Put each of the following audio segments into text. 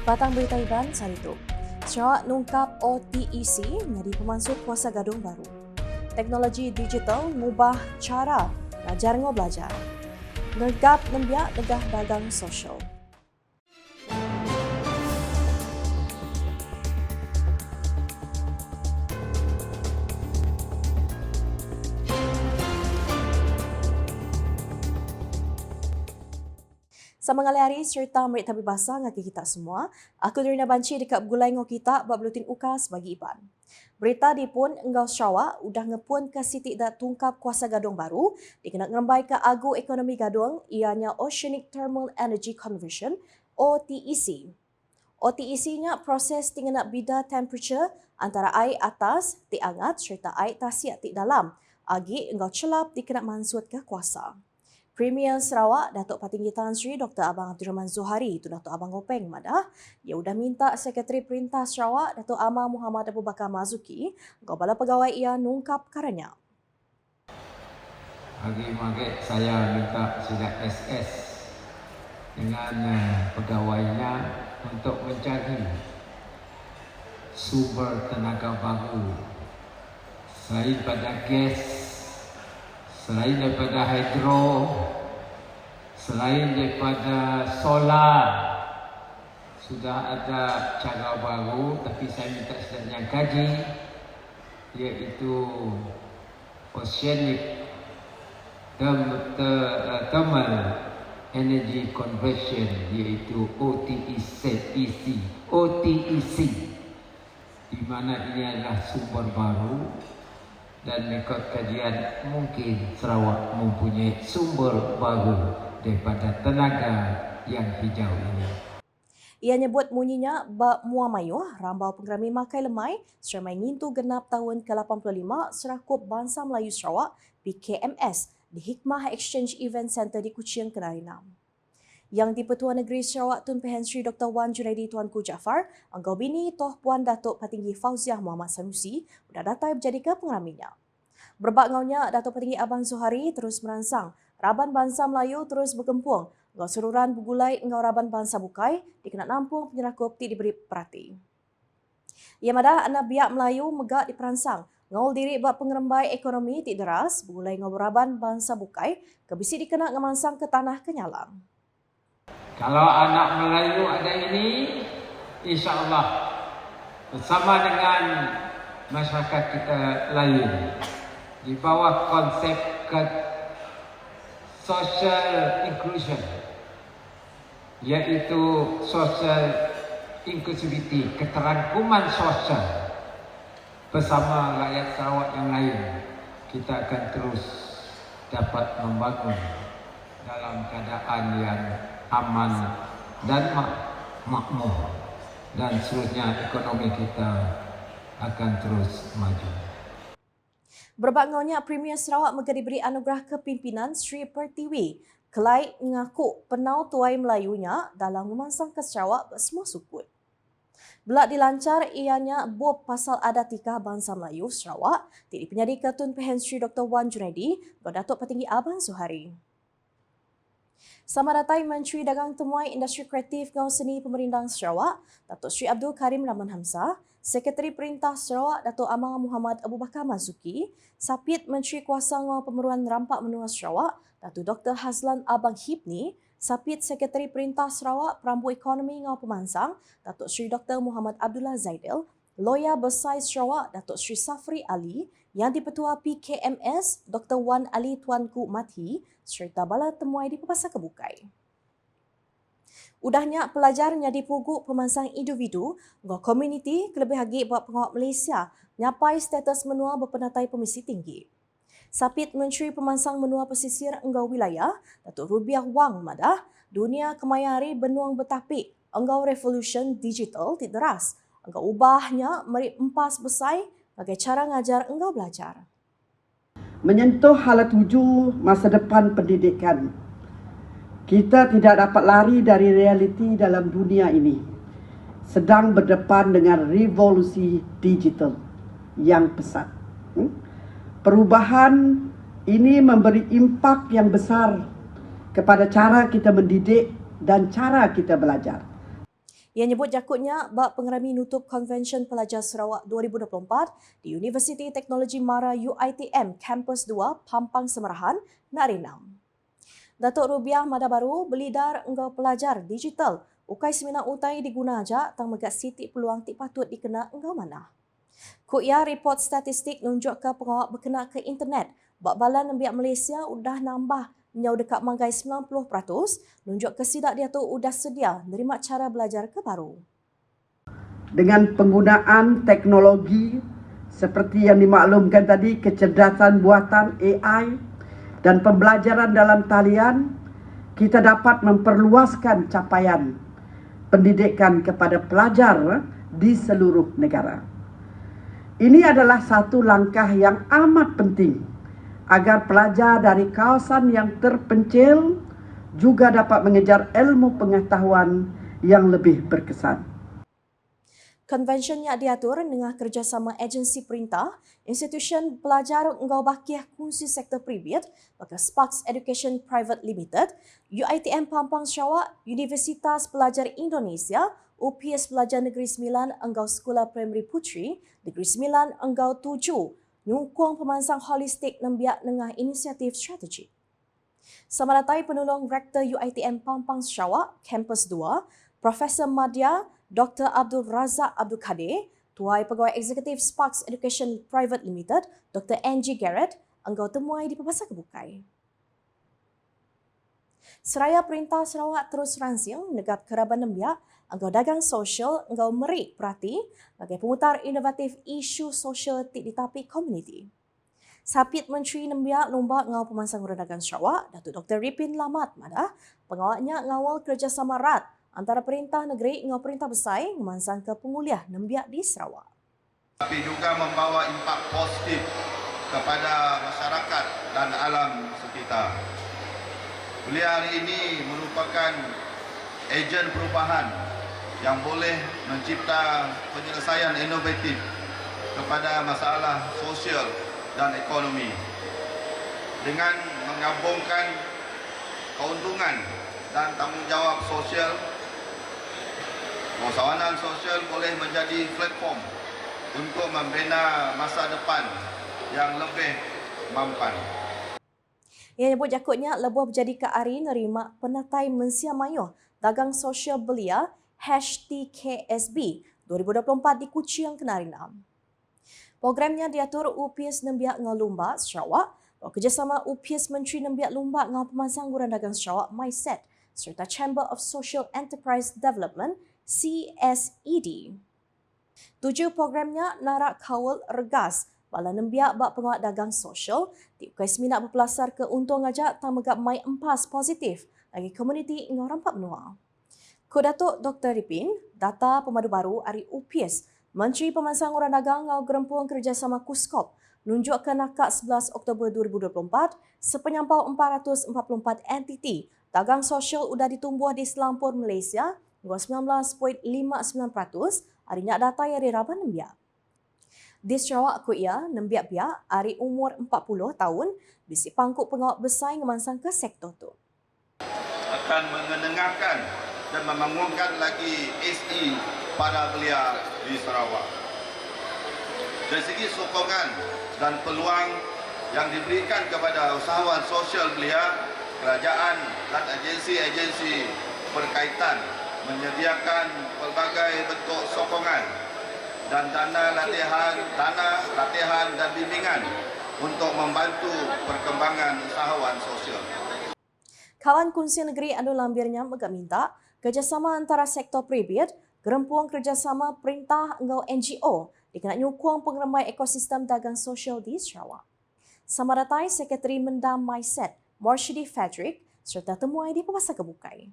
Patang berita Iban Saritu. Sarawak nungkap OTEC menjadi pemasuk kuasa gadung baru. Teknologi digital mengubah cara belajar belajar. Nergap nembiak negah dagang sosial. Sama ngali hari serta merik tabi bahasa ngaki kita semua. Aku Dorina Banci dekat gulai ngo kita bab bulutin ukas bagi Iban. Berita di pun Enggau Sarawak udah ngepun ke Siti dak tungkap kuasa gadung baru dikena ngerembai ke agu ekonomi gadung ianya Oceanic Thermal Energy Conversion OTEC. OTEC-nya proses tinggal bida temperature antara air atas, ti angat serta air tasiak ti dalam. Agi Enggau celap dikena mansut ke kuasa. Premier Sarawak, Datuk Patinggi Tan Sri Dr. Abang Abdul Rahman Zuhari, itu Datuk Abang Openg Madah, dia sudah minta Sekretari Perintah Sarawak, Datuk Amar Muhammad Abu Bakar Mazuki, Kepala Pegawai ia nungkap karanya. Pagi-pagi saya minta sila SS dengan pegawainya untuk mencari sumber tenaga baru selain pada gas, selain daripada hidro, selain daripada solar. Sudah ada cara baru tapi saya minta sedang kaji, iaitu Oceanic Thermal Energy Conversion, iaitu OTEC, di mana ini adalah sumber baru. Dan mengikut kajian mungkin Sarawak mempunyai sumber baru daripada tenaga yang hijau ini. Ia nyebut munyinya bab muamayuh rambau pengerami makai lemai seramai ngintu genap tahun ke-85 Serakup Bangsa Melayu Sarawak PKMS di Hikmah Exchange Event Center di Kuching, Kenari 6. Yang di-Pertua Negeri Sarawak Tun Pehen Sri Dr. Wan Junaidi Tuanku Jaafar, Anggau Bini Toh Puan Datuk Patinggi Fauziah Muhammad Sanusi sudah datang menjadi ke pengeraminya. Berbak ngaunya, Datuk Patinggi Abang Zuhari terus merangsang Raban Bangsa Melayu terus berkempung. Ngau seruran bergulai ngau Raban Bangsa Bukai dikena nampung penyerakup ti diberi perhati. Ia madah anak biak Melayu megak diperansang. Ngau diri bak pengerembai ekonomi ti deras bergulai ngau Raban Bangsa Bukai kebisi dikena ngemansang ke tanah kenyalang. Kalau anak Melayu ada ini, insya-Allah bersama dengan masyarakat kita lain di bawah konsep social inclusion, iaitu social inclusivity, keterangkuman sosial bersama rakyat Sarawak yang lain, kita akan terus dapat membangun dalam keadaan yang aman dan makmur, dan seterusnya ekonomi kita akan terus maju. Berbak ngaunya Premier Sarawak mega diberi anugerah kepimpinan Sri Pertiwi kelai mengaku penau tuai Melayunya dalam memansang ke Sarawak semua sukut. Belak dilancar ianya bob pasal adatika Bangsa Melayu Sarawak tidak penyadi Tun Pehen Sri Dr. Wan Junaidi dan Datuk Patinggi Abang Zuhari. Sama datai Menteri Dagang Temuai Industri Kreatif Ngau Seni Pemerintah Sarawak, Datuk Sri Abdul Karim Rahman Hamzah, Sekretari Perintah Sarawak, Datuk Amar Muhammad Abu Bakar Mazuki, Sapit Menteri Kuasa Ngau Pemeruan Rampak Menua Sarawak, Datuk Dr. Hazlan Abang Hibni, Sapit Sekretari Perintah Sarawak, Perambu Ekonomi Ngau Pemansang, Datuk Sri Dr. Muhammad Abdullah Zaidil, Lawyer Besar Sarawak, Datuk Sri Safri Ali, Yang di-Pertua PKMS, Dr. Wan Ali Tuanku Mathi, serta bala temuai di Papasa Kebukai. Udahnya pelajarnya dipuguk pemansang individu, ngau komuniti kelebih lagi buat pengawal Malaysia nyapai status menua berpenatai Permisi Tinggi. Sapit Menteri Pemansang Menua Pesisir Enggau Wilayah, Datuk Rubiah Wang Madah, dunia kemayari benuang betapik Enggau Revolution Digital tideras. Enggau ubahnya meri empas besai bagi cara ngajar Enggau belajar. Menyentuh hala tuju masa depan pendidikan. Kita tidak dapat lari dari realiti dalam dunia ini. Sedang berdepan dengan revolusi digital yang pesat. Perubahan ini memberi impak yang besar kepada cara kita mendidik dan cara kita belajar. Ia nyebut jakutnya bak pengerami nutup Konvensyen Pelajar Sarawak 2024 di Universiti Teknologi Mara UiTM Kampus 2 Pampang Semerahan Nari 6. Datuk Rubiah Mada Baru belidar engkau pelajar digital ukai seminar utai diguna aja tang megat siti peluang tik patut dikena engkau mana. Kuya report statistik nunjuk ke pengawak berkena ke internet bak balan nembiak Malaysia udah nambah nyau dekat manggai 90%, nunjuk ke sidak dia tu udah sedia nerima cara belajar ke baru. Dengan penggunaan teknologi seperti yang dimaklumkan tadi, kecerdasan buatan AI dan pembelajaran dalam talian, kita dapat memperluaskan capaian pendidikan kepada pelajar di seluruh negara. Ini adalah satu langkah yang amat penting agar pelajar dari kawasan yang terpencil juga dapat mengejar ilmu pengetahuan yang lebih berkesan. Konvensyennya diatur dengan kerjasama agensi perintah, institusi pelajar engkau bakiah kunci sektor pribadi, maka Sparks Education Private Limited, UiTM Pampang Sarawak, Universitas Pelajar Indonesia, UPS Pelajar Negeri Sembilan engkau Sekolah Primary Puteri, Negeri Sembilan engkau 7, nyukung pemansang holistik nembiak dengan inisiatif strategi. Samaratai penolong Rektor UiTM Pampang Sarawak, Kampus 2, Profesor Madya, Dr. Abdul Razak Abdul Kadir, Tuai Pegawai Eksekutif Sparks Education Private Limited, Dr. Angie Garrett, engkau temuai di Pepasa Kebukai. Seraya Perintah Sarawak terus rangsing negap keraban nembiak, engkau dagang sosial, engkau merik perhati bagi pemutar inovatif isu sosial di tapi komuniti. Sapit Menteri Nembiak Lomba Ngau Pemansang Urang Dagang Sarawak, Datuk Dr. Ripin Lamat Madah, pengawalnya ngawal kerjasama erat antara perintah negeri dengan perintah besar memansang ke penguliah nembiak di Sarawak. Tapi juga membawa impak positif kepada masyarakat dan alam sekitar. Beliau hari ini merupakan ejen perubahan yang boleh mencipta penyelesaian inovatif kepada masalah sosial dan ekonomi dengan menggabungkan keuntungan dan tanggungjawab sosial. Usahawan sosial boleh menjadi platform untuk membina masa depan yang lebih mampan. Ia nyebut jakutnya lebuh berjadi ke hari nerima penatai mensia mayuh dagang sosial belia #TKSB 2024 di Kuching Kenari 6. Programnya diatur UPS Nembiak Ngau Lumba Sarawak, bekerjasama UPS Menteri Nembiak Lumba Ngau Pemansang Urang Dagang Sarawak MySet serta Chamber of Social Enterprise Development CSED. Tujuh programnya narak kawal regas bala nembiak bak penguat dagang sosial di ukai seminar berpelasar ke untung ajak tang megap mai empas positif bagi komuniti ngau rampak menua. Ko Datuk Dr. Ripin, data pemadu baru hari UPS, Menteri Pemansang Urang Dagang ngau gerempuang kerjasama KUSKOP nunjuk ke nakak 11 Oktober 2024 sepenyampau 444 entiti dagang sosial sudah ditumbuh di selampur Malaysia 19.59% harinya data yang diraban nembiak. Di Sarawak kuia nembiak biak hari umur 40 tahun bisi pangkuk pengawak besar ngemansang ke sektor tu. Akan mengenengahkan dan membangunkan lagi SE pada belia di Sarawak. Dari segi sokongan dan peluang yang diberikan kepada usahawan sosial belia, kerajaan dan agensi-agensi berkaitan menyediakan pelbagai bentuk sokongan dan dana latihan dan bimbingan untuk membantu perkembangan usahawan sosial. Kawan Kunci Negeri Anu Lambirnya megak minta kerjasama antara sektor pribadi, gerempuang kerjasama perintah engkau NGO dikena nyukung pengeremai ekosistem dagang sosial di Sarawak. Samaratai Sekretari Mendam MySet, Morshidi Fadrik, serta temuai di Pepasa Kebukai.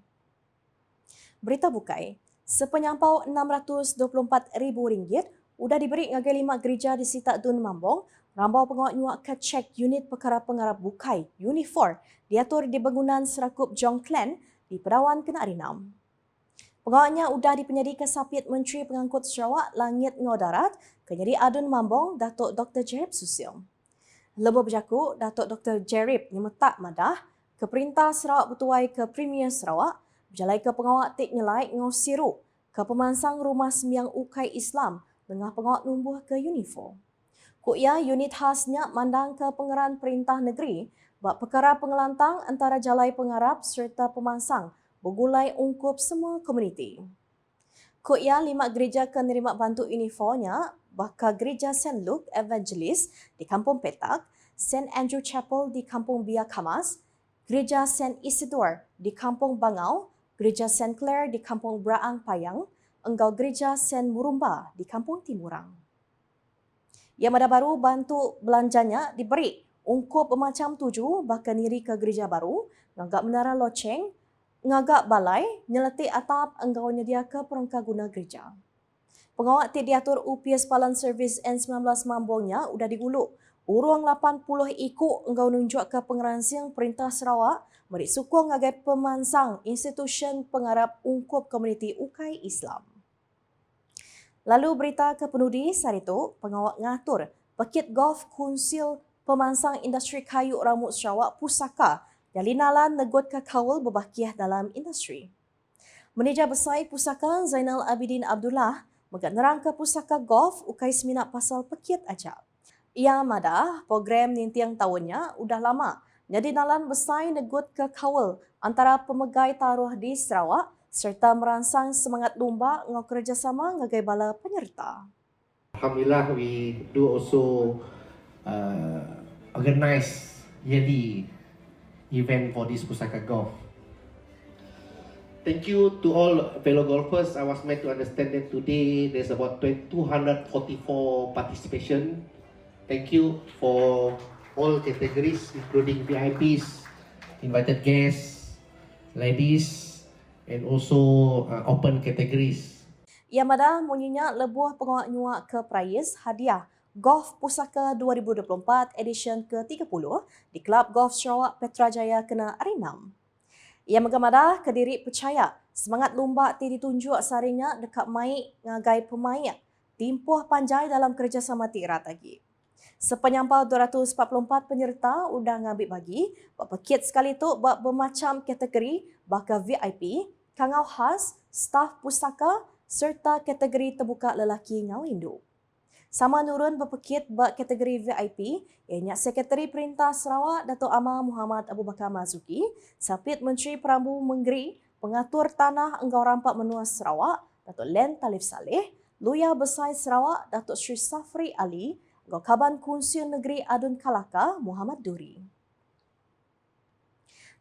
Berita Bukai, sepenyampau RM624,000 sudah diberi ngagai 5 gereja di Sitak Dun Mambong, rambau pengawak nyuak ke cek unit perkara pengarap Bukai, Unifor, diatur di bangunan Serakup Jong Klen di Perawan Kenari 6. Pengawaknya sudah dipenyedi ke Sapit Menteri Pengangkut Sarawak Langit Ngau Darat, Kenyedi Adun Mambong, Datuk Dr. Jerib Susiong. Lebih berjaku, Datuk Dr. Jerib nyemetak madah ke Perintah Sarawak bertuai ke Premier Sarawak, berjalai ke pengawak tik nyelai Ngau Siru, ke pemansang rumah sembiang ukai Islam dengan pengawak numbuh ke uniform. Kuya unit khasnya mandang ke pengeran perintah negeri bak perkara pengelantang antara jalai pengarap serta pemansang bergulai ungkup semua komuniti. Kuya 5 gereja ke nerima bantu uniformnya bakal Gereja St. Luke Evangelist di Kampung Petak, St. Andrew Chapel di Kampung Bia Kamas, Gereja St. Isidore di Kampung Bangau, Gereja St. Clair di Kampung Braang Payang, engkau Gereja St. Murumba di Kampung Timurang. Yang mana baru bantu belanjanya diberi ungkup macam 7 bahkan diri ke gereja baru, ngagak menara loceng, ngagak balai, nyeletik atap engkau nyedia ke perangkat guna gereja. Pengawak diatur UPS Palan Servis N19 Mambongnya udah diguluk. Urung 80 ikut engkau nunjuk ke pengeransiang Perintah Sarawak beri sukong ngagai pemansang institusi pengarap ungkup komuniti ukai Islam. Lalu berita ke penudi saat itu, pengawak ngatur Pekit Golf Kunsil Pemansang Industri Kayu Rambut Sarawak Pusaka Jalinalan negot ke kawal berbakiah dalam industri. Manager Besar Pusaka Zainal Abidin Abdullah menerang ke Pusaka Golf ukai seminat pasal Pekit Ajab. Ia madah program nintiang tahunnya udah lama. Jadi nalan besar negut ke kawal antara pemegai taruh di Sarawak serta merangsang semangat lumba ngau kerjasama ngagai bala penyerta. Alhamdulillah, we do also organize yearly event for this Pusaka Golf. Thank you to all fellow golfers. I was made to understand that today there's about 244 participation. Thank you for all categories, including VIPs, invited guests, ladies, and also open categories. Ia madah munyinya lebuh pengawak nyuak ke prize hadiah Golf Pusaka 2024 edition ke-30 di Kelab Golf Sarawak Petrajaya kena hari 6. Ia megamadah kediri percaya semangat lumba ti ditunjuk sarinya dekat mai ngagai pemain timpuh panjai dalam kerjasama ti erat lagi. Sepenyampau 244 penyerta udah ngambil bagi, buat pekit sekali tu buat bermacam kategori bakal VIP, kangau khas, staf pusaka serta kategori terbuka lelaki ngau induk. Sama nurun berpekit buat kategori VIP, ianya Sekretari Perintah Sarawak Datuk Amar Muhammad Abu Bakar Mazuki, Sapit Menteri Perambu Menggeri, Pengatur Tanah Enggau Rampak Menua Sarawak, Datuk Len Talif Saleh, Lawyer Besar Sarawak Datuk Sri Safri Ali, Enggau Kaban Kunsil Negeri Adun Kalaka Muhammad Duri.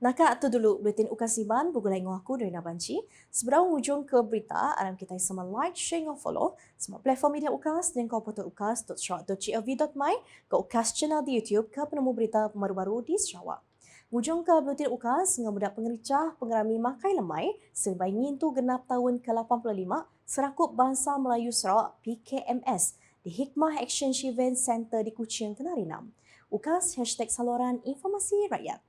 Nakak tu dulu buletin Ukasiban bergulai dengan aku dari Nabanci. Sebelum hujung ke berita, aram kita sama like, share dan follow semua platform media Ukas dan kau portal ukas.sarawak.gov.my ke Ukas channel di YouTube ke penemu berita baru-baru di Sarawak. Hujung ke buletin Ukas dengan budak pengericah pengerami Makai Lemai sebaik tu genap tahun ke-85 Serakup Bangsa Melayu Sarawak PKMS di Hikmah Exchange Event Center di Kuching Kenari 6. Ukas #saluran informasi rakyat.